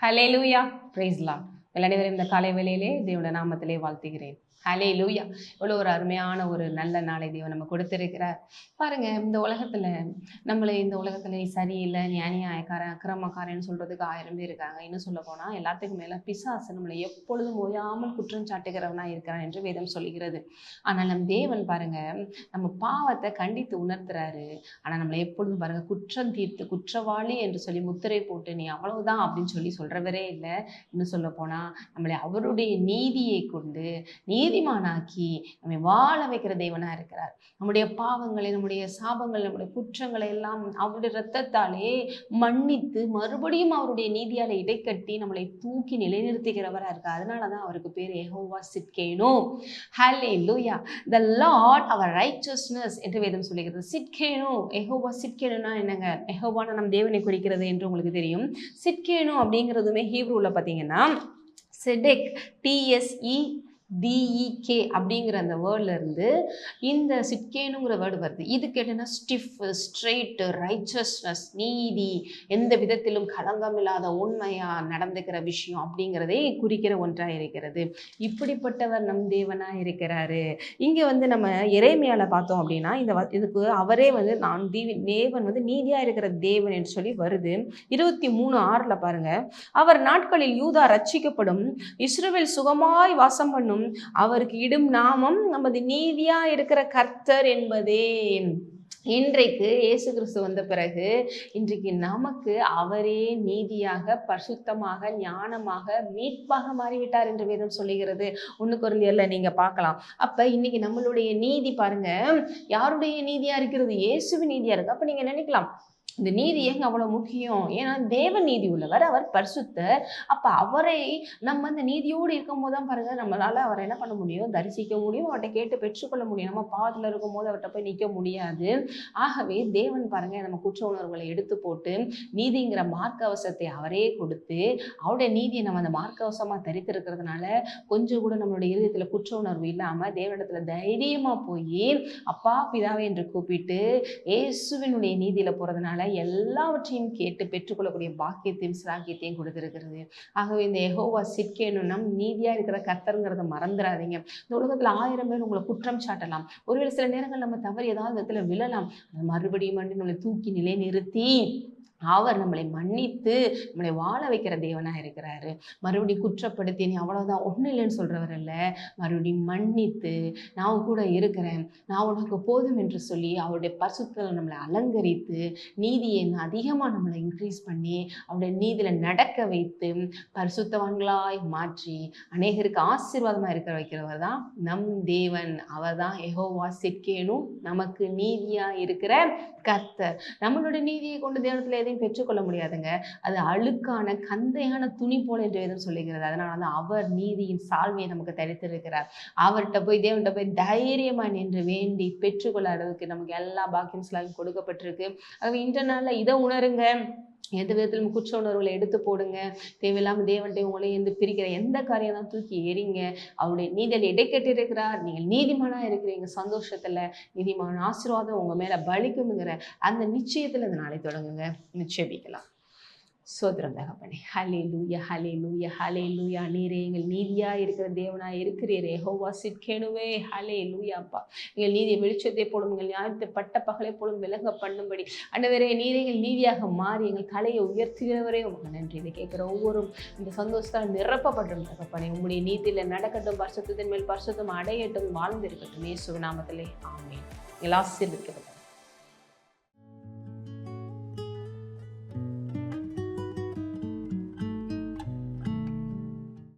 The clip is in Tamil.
ஹல்லேலூயா, பிரைஸ் லார்ட். அனைவரும் இந்த காலை வேளையிலே தேவனுடைய நாமத்திலே வாழ்த்துகிறேன். ஹல்லேலூயா. இவ்வளோ ஒரு அருமையான ஒரு நல்ல நாளை தேவன் நம்ம கொடுத்திருக்கிறார். பாருங்க, இந்த உலகத்துல நம்மளை இந்த உலகத்துல நீ சரியில்லை, நீ அநியாயக்காரன், அக்கிரமக்காரன்னு சொல்றதுக்கு 1000 பேர் இருக்காங்க. இன்னும் சொல்ல போனா எல்லாத்துக்கும் மேல பிசாசு நம்மளை எப்பொழுதும் ஓயாமல் குற்றம் சாட்டுகிறவனா இருக்கிறான் என்று வேதம் சொல்லுகிறது. ஆனால் நம் தேவன் பாருங்க, நம்ம பாவத்தை கண்டித்து உணர்த்துறாரு. ஆனா நம்மளை எப்பொழுதும் பாருங்க குற்றம் தீர்த்து குற்றவாளி என்று சொல்லி முத்திரை போட்டு நீ அவ்வளவுதான் அப்படின்னு சொல்லி சொல்றவரே இல்லை. இன்னும் சொல்ல போனா நம்மளை அவருடைய நீதியை கொண்டு நீதிமானாக்கி நம்மை வாழ வைக்கிற தேவனா இருக்கிறார். நம்முடைய பாவங்களை, நம்முடைய சாபங்கள், நம்முடைய குற்றங்களை எல்லாம் அவருடைய இரத்தத்தாலே மன்னித்து மறுபடியும் அவருடைய நீதியால இடைக்கட்டி நம்மளை தூக்கி நிலைநிறுத்துகிறவரா இருக்கார். அதனாலதான் அவருக்கு பேர் யெகோவா சிட்கேனோ. ஹல்லேலூயா. The Lord our righteousness என்று வேதம் சொல்லுகிறது. சிட்கேனோ, யெகோவா சிட்கேனோனா என்னங்க? யெகோவான நம் தேவனை குறிக்கிறது என்று உங்களுக்கு தெரியும். சிட்கேனோ அப்படிங்கிறதுமே ஹீப்ரூல பார்த்தீங்கன்னா செடெக், TSEDEK அப்படிங்கிற அந்த வேர்ட்ல இருந்து இந்த சிட்கேனுங்கிற வேர்டு வருது. இது கேட்டீங்கன்னா ஸ்டிஃப், ஸ்ட்ரெயிட், ரைச்சஸ்னஸ், நீதி, எந்த விதத்திலும் களங்கம் இல்லாத உண்மையா நடந்துக்கிற விஷயம் அப்படிங்கிறதே குறிக்கிற ஒன்றா இருக்கிறது. இப்படிப்பட்டவர் நம் தேவனா இருக்கிறாரு. இங்க நம்ம எரேமியால பார்த்தோம் அப்படின்னா இதுக்கு அவரே நான் தேவன் நீதியா இருக்கிற தேவன் என்று சொல்லி வருது. 23:6 பாருங்க, அவர் நாட்களில் யூதா ரட்சிக்கப்படும், இஸ்ரவேல் சுகமாய் வாசம் பண்ணும், அவருக்கு இடும் நாமம் நமது நீதியா இருக்கிற கர்த்தர் என்பதே. இன்றைக்கு இயேசு கிறிஸ்து வந்த பிறகு இன்றைக்கு நமக்கு அவரே நீதியாக, பரிசுத்தமாக, ஞானமாக, மீட்பாக மாறிவிட்டார் என்று வேதம் சொல்லுகிறது. 1 கொரிந்தியர்ல நீங்க பார்க்கலாம். அப்ப இன்னைக்கு நம்மளுடைய நீதி பாருங்க, யாருடைய நீதியா இருக்கிறது? இயேசுவின் நீதியா இருக்கு. அப்ப நீங்க நினைக்கலாம், இந்த நீதி ஏங்க அவ்வளவு முக்கியம்? ஏன்னா தேவன் நீதி உள்ளவர், அவர் பரிசுத்தர். அப்ப அவரை நம்ம அந்த நீதியோடு இருக்கும் போதுதான் பாருங்க நம்மளால அவரை என்ன பண்ண முடியும்? தரிசிக்க முடியும், அவர்கிட்ட கேட்டு பெற்றுக்கொள்ள முடியும். நம்ம பாவத்துல இருக்கும் போது அவர்கிட்ட போய் நிற்க முடியாது. ஆகவே தேவன் பாருங்க நம்ம குற்ற உணர்வுகளை எடுத்து போட்டு நீதிங்கிற மார்க்கவசத்தை அவரே கொடுத்து அவருடைய நீதியை நம்ம அந்த மார்க்கவசமா தரித்திருக்கிறதுனால கொஞ்சம் கூட நம்மளுடைய இருதயத்துல குற்ற உணர்வு இல்லாம தேவனிடத்துல தைரியமா போய் அப்பா பிதாவே என்று கூப்பிட்டு இயேசுவினுடைய நீதியில போறதுனால எல்லாவற்றையும் கேட்டு பெற்றுக்கொள்ளக்கூடிய பாக்கியத்தையும் சிராக்கியத்தையும் கொடுத்திருக்கிறது. ஆகவே இந்த யெகோவா சிட்கேனோ நம் நீதியா இருக்கிற கர்த்தருங்கிறத மறந்துடாதீங்க. இந்த உலகத்துல 1000 பேர் உங்களை குற்றம் சாட்டலாம். ஒருவேளை சில நேரங்கள் நம்ம தவறு ஏதாவது விதத்துல விழலாம். மறுபடியும் நம்மளை தூக்கி நிலை நிறுத்தி அவர் நம்மளை மன்னித்து நம்மளை வாழ வைக்கிற தேவனா இருக்கிறாரு. மறுபடியும் குற்றப்படுத்தி நீ அவ்வளவுதான் ஒன்றும் இல்லைன்னு சொல்றவர் இல்லை. மறுபடியும் மன்னித்து நான் கூட இருக்கிறேன், நான் உனக்கு போதும் என்று சொல்லி அவருடைய பரிசுத்தத்தை நம்மளை அலங்கரித்து நீதியை அதிகமா நம்மளை இன்க்ரீஸ் பண்ணி அவருடைய நீதியில நடக்க வைத்து பரிசுத்தவான்களாய் மாற்றி அநேகருக்கு ஆசீர்வாதமா இருக்க வைக்கிறவர் தான் நம் தேவன். அவர் தான் யெகோவா சிட்கேனோ, நமக்கு நீதியா இருக்கிற கர்த்தர். நம்மளுடைய நீதியை கொண்டு தேவனத்துல எதையும் பெற்றுக்கொள்ள முடியாதுங்க. அது அழுக்கான கந்தையான துணி போல என்று வேதம் சொல்லுகிறது. அதனால அவர் நீதியின் சால்வையை நமக்கு தரித்திருக்கிறார். அவர்கிட்ட போய் தேவன்கிட்ட போய் தைரியமா நின்று வேண்டி பெற்றுக்கொள்ள அளவுக்கு நமக்கு எல்லா பாக்கியங்களும் கொடுக்கப்பட்டிருக்கு. ஆகவே இன்ற நாள்ல இதை உணருங்க. எந்த விதத்திலும் குற்ற உணர்வுகளை எடுத்து போடுங்க. தேவையில்லாம தேவன்கிட்ட உங்களை பிரிக்கிற எந்த காரியம் தான் தூக்கி எறிங்க. அவருடைய நீதியில் இடைக்கட்டி இருக்கிறார். நீங்கள் நீதிமானா இருக்கிறீங்க. சந்தோஷத்துல நீதிமான ஆசீர்வாதம் உங்க மேல பலிக்கும்ங்கிற அந்த நிச்சயத்துல இந்த நாளை தொடங்குங்க. நிச்சயிக்கலாம். சோதரம் தகப்பனே, ஹல்லேலூயா, ஹல்லேலூயா, ஹல்லேலூயா. நீரே எங்கள் நீதியா இருக்கிற தேவனா இருக்கிறீரே யெகோவா சிட்கேனுவே. ஹல்லேலூயா. அப்பா, எங்கள் நீதியை வெளிச்சத்தை போலும், எங்கள் ஞானத்தை பட்ட பகலை போலும் விளங்க பண்ணும்படி ஆண்டவரே நீரே எங்கள் நீதியாக மாறி எங்கள் தலையை உயர்த்துகிறவரே உங்களுக்கு நன்றி. இதை கேட்கிற ஒவ்வொரு இந்த சந்தோஷத்தால் நிரப்பப்படும் தகப்பனே. உங்களுடைய நீதியில நடக்கட்டும், பரிசுத்தத்தின் மேல் பரிசுத்தம் அடையட்டும், வாழ்ந்திருக்கட்டும். இயேசுவின் நாமத்திலே ஆமென். எல்லாம் ஆசீர்வதிக்கப்பட்டது.